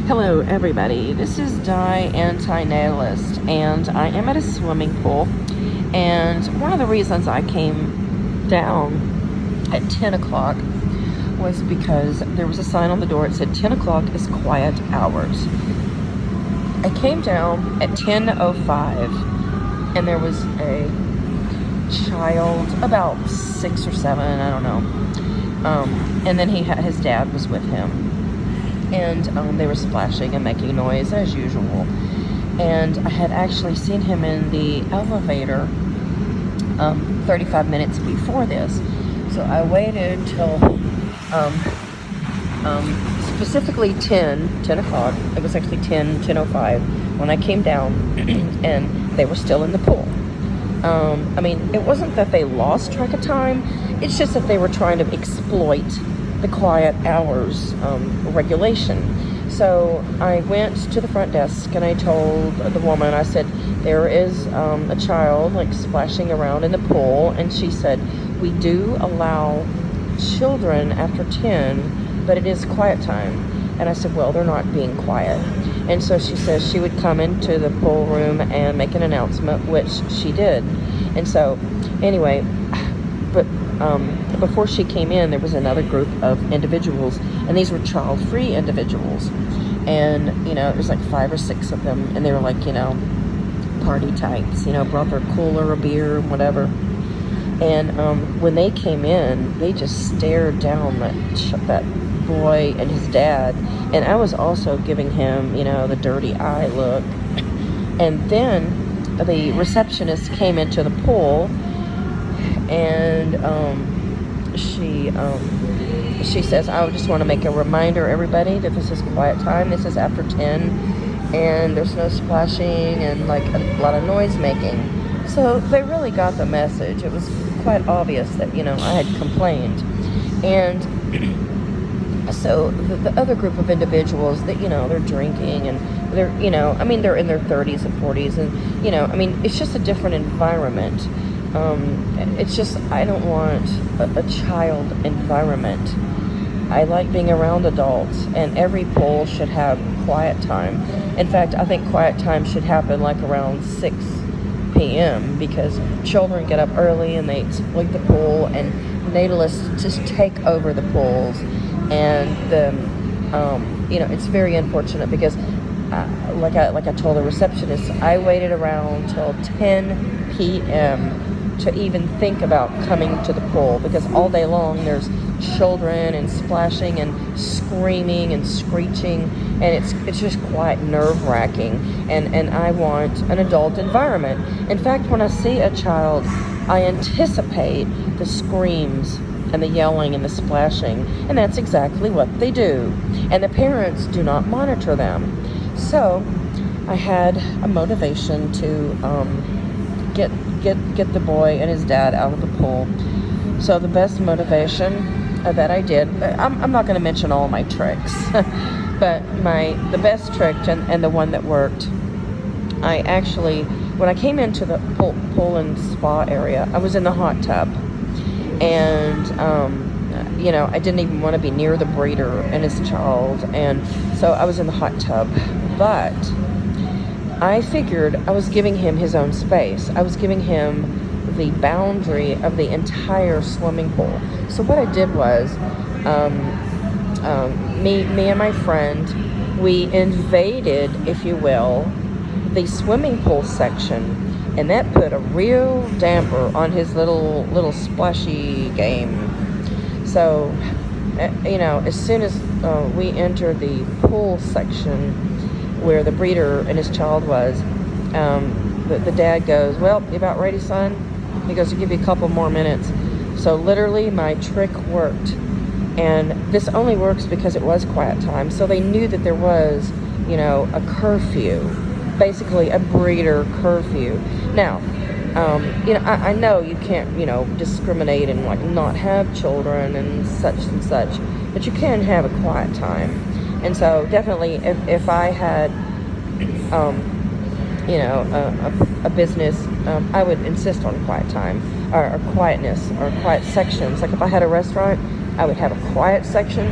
Hello everybody, this is diANe Nailist, and I am at a swimming pool, and one of the reasons I came down at 10 o'clock was because there was a sign on the door that said 10 o'clock is quiet hours. I came down at 10:05 and there was a child about 6 or 7, I don't know, and then his dad was with him. And they were splashing and making noise as usual. And I had actually seen him in the elevator 35 minutes before this. So I waited till specifically 10 o'clock. It was actually 10:05 when I came down and they were still in the pool. I mean, it wasn't that they lost track of time. It's just that they were trying to exploit the quiet hours regulation. So I went to the front desk and I told the woman, I said, there is a child like splashing around in the pool, and she said, we do allow children after 10, but it is quiet time. And I said, well, they're not being quiet. And so she says she would come into the pool room and make an announcement, which she did. And so anyway, but before she came in, there was another group of individuals, and these were child-free individuals. And, you know, it was like 5 or 6 of them, and they were like, you know, party types, you know, brought their cooler, a beer, whatever. And when they came in, they just stared down that boy and his dad, and I was also giving him, you know, the dirty eye look. And then the receptionist came into the pool, and she says, I just want to make a reminder, everybody, that this is quiet time. This is after 10, and there's no splashing and like a lot of noise making. So they really got the message. It was quite obvious that, you know, I had complained. And so the other group of individuals that, you know, they're drinking and they're, you know, I mean, they're in their 30s and 40s, and, you know, I mean, it's just a different environment. It's just, I don't want a child environment. I like being around adults, and every pool should have quiet time. In fact, I think quiet time should happen like around 6 p.m. because children get up early and they exploit the pool, and natalists just take over the pools. And you know, it's very unfortunate because like I told the receptionist, I waited around till 10 p.m. to even think about coming to the pool, because all day long there's children and splashing and screaming and screeching, and it's just quite nerve-wracking, and I want an adult environment. In fact, when I see a child, I anticipate the screams and the yelling and the splashing, and that's exactly what they do, and the parents do not monitor them. So I had a motivation to get the boy and his dad out of the pool. So the best motivation that I did, I'm not going to mention all my tricks, but the best trick and the one that worked, I actually, when I came into the pool and spa area, I was in the hot tub, and you know, I didn't even want to be near the breeder and his child, and so I was in the hot tub. But I figured I was giving him his own space. I was giving him the boundary of the entire swimming pool. So what I did was, me and my friend, we invaded, if you will, the swimming pool section, and that put a real damper on his little splashy game. So, you know, as soon as we entered the pool section where the breeder and his child was, the dad goes, well, you about ready, son? He goes, I'll give you a couple more minutes. So literally my trick worked, and this only works because it was quiet time. So they knew that there was, you know, a curfew, basically a breeder curfew. Now, you know, I know you can't, you know, discriminate and like not have children and such, but you can have a quiet time. And so definitely if I had, you know, a business, I would insist on quiet time or quietness or quiet sections. Like if I had a restaurant, I would have a quiet section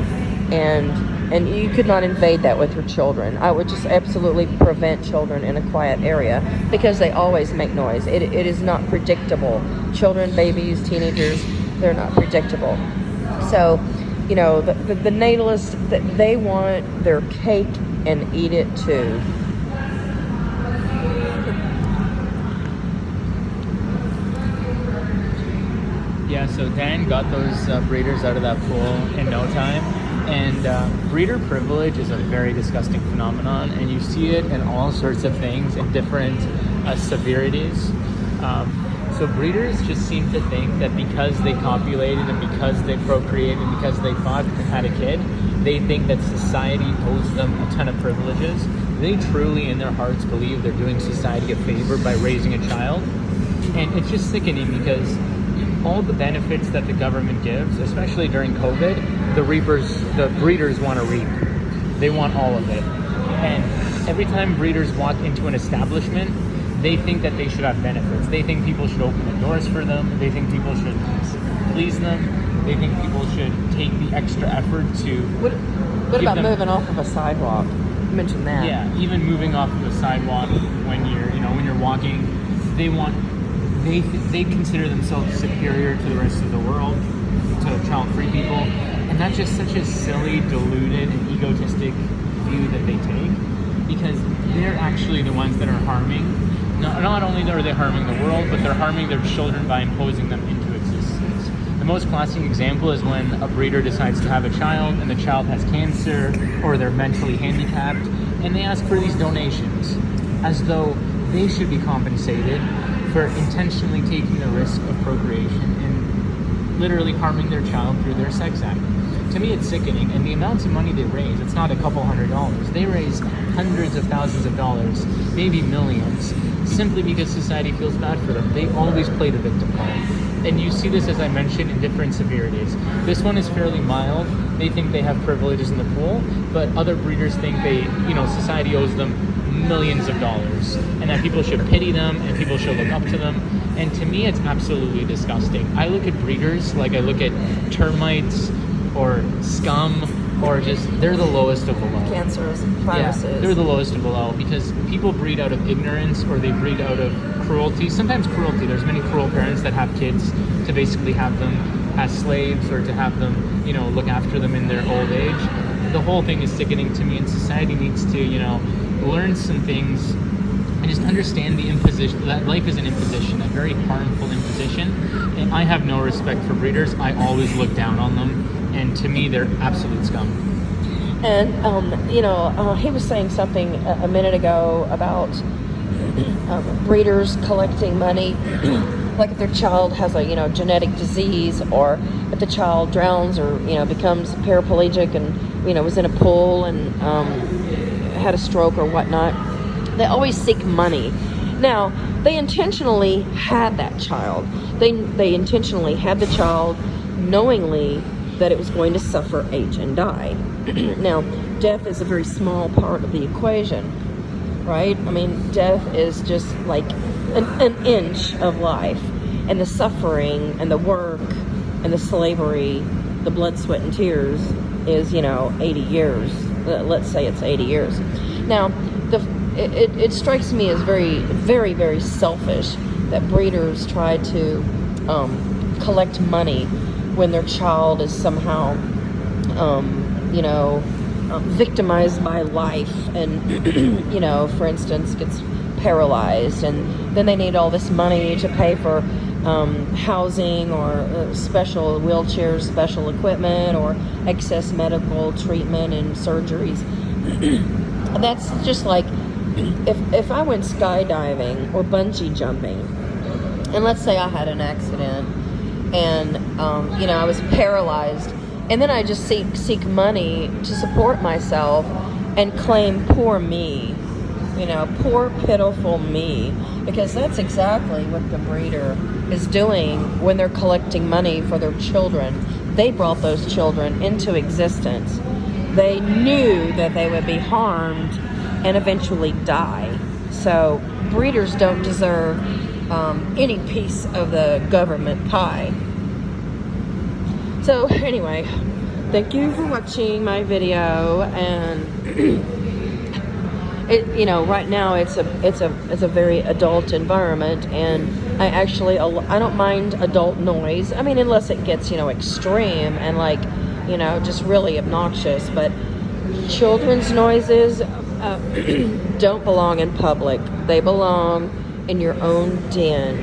and And you could not invade that with your children. I would just absolutely prevent children in a quiet area because they always make noise. It is not predictable. Children, babies, teenagers, they're not predictable. So, you know, the natalists, they want their cake and eat it too. Yeah, so Dan got those breeders out of that pool in no time. And breeder privilege is a very disgusting phenomenon, and you see it in all sorts of things in different severities. So breeders just seem to think that because they copulated and because they procreated and because they fucked and had a kid, they think that society owes them a ton of privileges. They truly in their hearts believe they're doing society a favor by raising a child. And it's just sickening because all the benefits that the government gives, especially during COVID, the breeders want to reap. They want all of it. And every time breeders walk into an establishment, they think that they should have benefits. They think people should open the doors for them. They think people should please them. They think people should take the extra effort to. What about moving off of a sidewalk? You mentioned that. Yeah, even moving off of a sidewalk when you're walking, they consider themselves superior to the rest of the world, to child-free people, and that's just such a silly, deluded, and egotistic view that they take, because they're actually the ones that are harming. Not only are they harming the world, but they're harming their children by imposing them into existence. The most classic example is when a breeder decides to have a child and the child has cancer or they're mentally handicapped, and they ask for these donations as though they should be compensated for intentionally taking the risk of procreation and literally harming their child through their sex act. To me, it's sickening, and the amounts of money they raise, it's not a couple $100s. They raise hundreds of thousands of dollars, maybe millions, simply because society feels bad for them. They always play the victim card. And you see this, as I mentioned, in different severities. This one is fairly mild. They think they have privileges in the pool, but other breeders think society owes them millions of dollars, and that people should pity them and people should look up to them. And to me, it's absolutely disgusting. I look at breeders like I look at termites or scum, or just, they're the lowest of the low. Cancers, viruses. Yeah, they're the lowest of the low, because people breed out of ignorance or they breed out of cruelty. Sometimes cruelty. There's many cruel parents that have kids to basically have them as slaves or to have them, look after them in their old age. The whole thing is sickening to me, and society needs to, learn some things and just understand the imposition, that life is an imposition, a very harmful imposition. And I have no respect for breeders. I always look down on them. And to me, they're absolute scum. And, he was saying something a minute ago about breeders collecting money, like if their child has a, genetic disease, or if the child drowns or, becomes paraplegic and, was in a pool and had a stroke or whatnot. They always seek money. Now, they intentionally had that child. They intentionally had the child knowingly that it was going to suffer, age, and die. Now, death is a very small part of the equation, right? I mean, death is just like an inch of life. And the suffering and the work and the slavery, the blood, sweat, and tears is, 80 years. Let's say it's 80 years. Now, it strikes me as very, very, very selfish that breeders try to collect money when their child is somehow, victimized by life and, for instance, gets paralyzed, and then they need all this money to pay for housing or special wheelchairs, special equipment, or excess medical treatment and surgeries. That's just like if I went skydiving or bungee jumping, and let's say I had an accident and I was paralyzed, and then I just seek money to support myself and claim poor me, poor pitiful me, because that's exactly what the breeder is doing when they're collecting money for their children. They brought those children into existence. They knew that they would be harmed and eventually die. So breeders don't deserve any piece of the government pie. So anyway, thank you for watching my video. And it, you know, right now it's a very adult environment, and I don't mind adult noise. I mean, unless it gets, you know, extreme and like, you know, just really obnoxious. But children's noises don't belong in public. They belong in your own den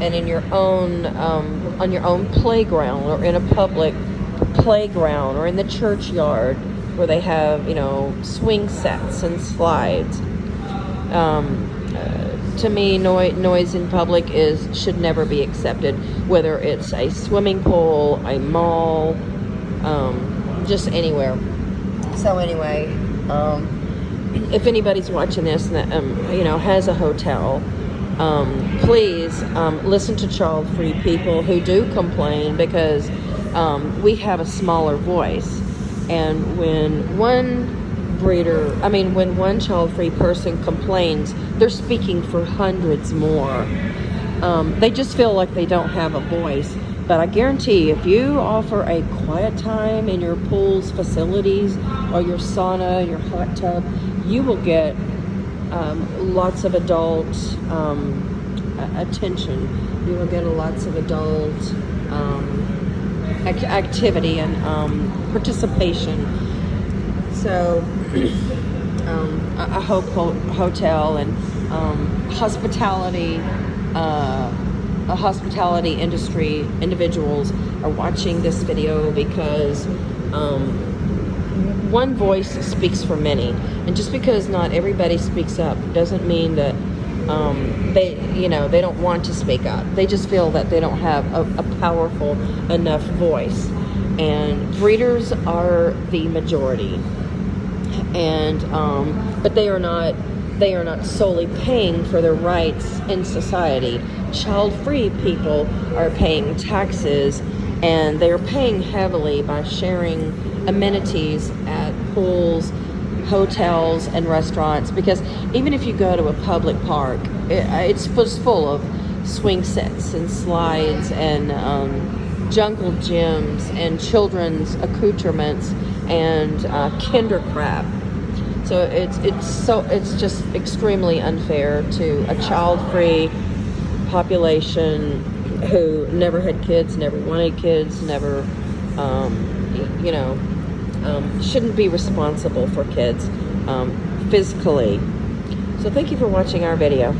and in your own on your own playground, or in a public playground, or in the churchyard where they have, you know, swing sets and slides. To me, noise in public should never be accepted, whether it's a swimming pool, a mall, just anywhere. So anyway, if anybody's watching this that you know, has a hotel, please listen to child-free people who do complain, because we have a smaller voice. And when one child-free person complains, they're speaking for hundreds more. They just feel like they don't have a voice. But I guarantee, if you offer a quiet time in your pool's facilities, or your sauna, your hot tub, you will get lots of adult attention. You will get lots of adult activity and participation. So I hope hotel and hospitality industry individuals are watching this video, because one voice speaks for many. And just because not everybody speaks up doesn't mean that they don't want to speak up. They just feel that they don't have a powerful enough voice. And breeders are the majority, and but they are not solely paying for their rights in society. Child-free people are paying taxes, and they are paying heavily by sharing amenities at pools, hotels, and restaurants. Because even if you go to a public park, it's full of swing sets and slides and jungle gyms and children's accoutrements and kinder crap. So it's just extremely unfair to a child-free population who never had kids, never wanted kids, never shouldn't be responsible for kids physically. So thank you for watching our video.